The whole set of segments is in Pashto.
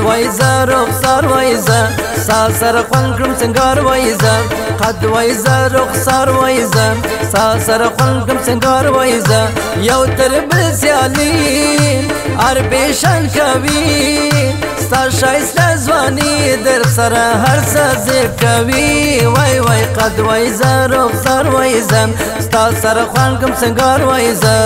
وایزه رخسار وایزه ستا سره خوند کړم سنګار وایزه قد وایزه رخسار وایزه ستا سره خوند کړم سنګار وایزه یو تر بل سیالي هر پیشن کوي ستا شایسته ځواني در سره هر څه زیب کوي وای وای قد وایزه رخسار وایزه ستا سره خوند کړم سنګار وایزه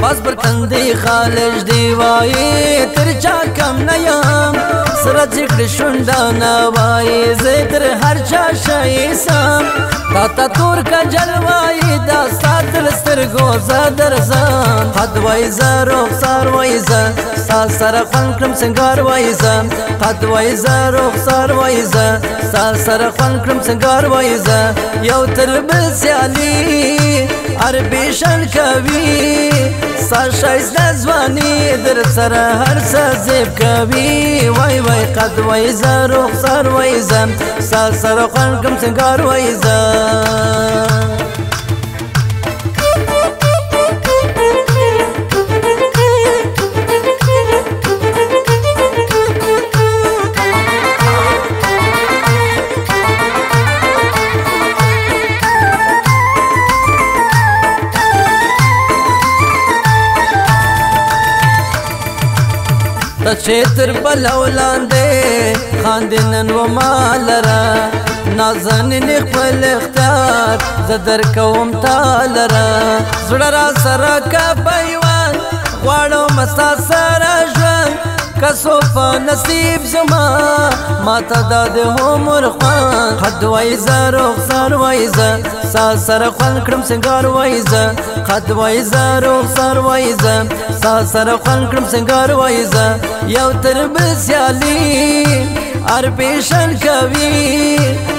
بس پر تندی خالش دی وای تر چا کم نه یم سره ذکر شونډه نه وای زه تر هر چا شایسم تا ته تور کجل وای دا ستا تر سترګو زه درځم قد وایزه رخسار وایزه ستا سره خوند کړم سنګار وایزه قد وایزه رخسار وایزه ستا سره خوند کړم سنګار وایزه یو تر بل سیالي هر پیشن کوي ستا شایسته ځواني در سره هر څه زیب کوي وای وای قد وایزه رخسار وایزه ستا سره خوند کړم سنګار وایزه ته چې تر بلو لاندې خاندې نن وما لره نازنینې خپل اختیار زه درکوم تا لره زړه را سره که پیوند غواړم ستا سره ژوند که څو په نصیب زما ماته دا د عمر خوند قد وایزه رخسار وایزه ستا سره خوند کړم سنګار وایزه قد وایزه رخسار وایزه ستا سره خوند کړم سنګار وایزه یو تر بل سیالي هر پیشن کوي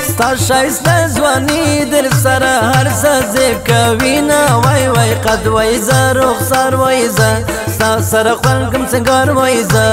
ستا شایسته ځواني در سره هر څه زیب کوي نه وای وای قد وایزه رخسار وایزه ستا سره خوند کړم سنګار وایزه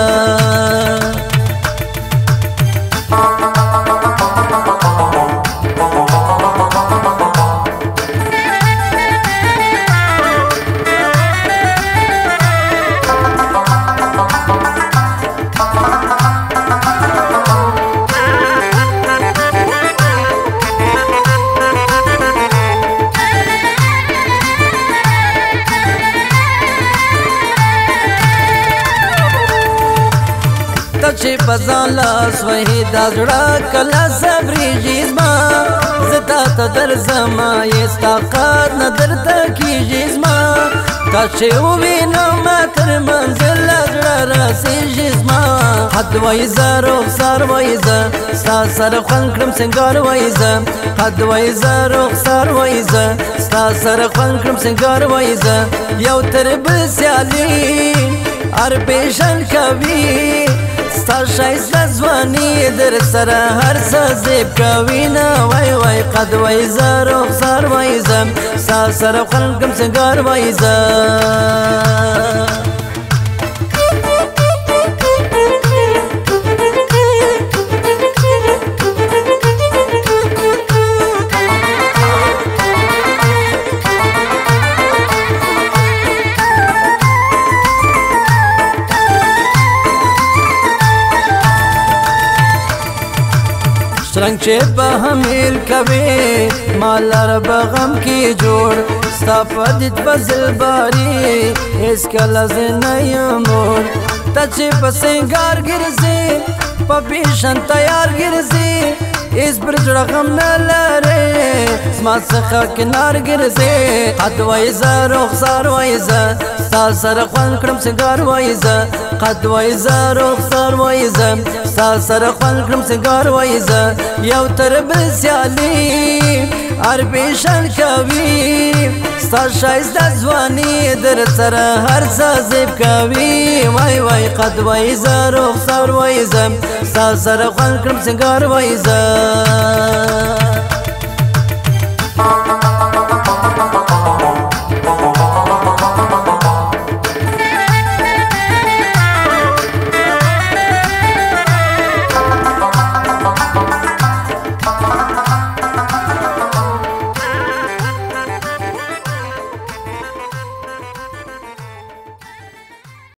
چې پزان لاس وهي دا زړه کله صبرېږي زما زه تا ته درځم یې ستا قد نه درته کېږي زما تا چې ووینم تر منزله زړه رسېږي زما قد وایزه رخسار وایزه ستا سره خوند کړم سنګار وایزه قد وایزه رخسار وایزه ستا سره خوند کړم سنګار وایزه یو تر بل سیالي هر پیشن کوي ستا شایسته ځواني در سره هر څه زیب کوي نه وای وای قد وایزه رخسار وایزه ستا سره خوند کړم سنګار وایزه شرنګ چې په حمیل کوي ما لره په غم کې جوړ ستا په دید په زلباري هېڅکله زه نه یم موړ ته چې په سینګار ګرځې په پیشن تیار ګرځې هېڅ پر زړه غم نه لرې زما څخه کنار ګرځې قد وایزه رخسار وایزه ستا سره خوند کړم سنګار وایزه قد وایزه رخسار وایزه ستا سره خوند کړم سنګار وایزه یو تر بل سیالي هر پیشن کوي ستا شایسته ځواني در سره هر څه زیب کوي وای وای قد وای زه رخسار وای زه ستا سره خوند کړم سینګار وای زه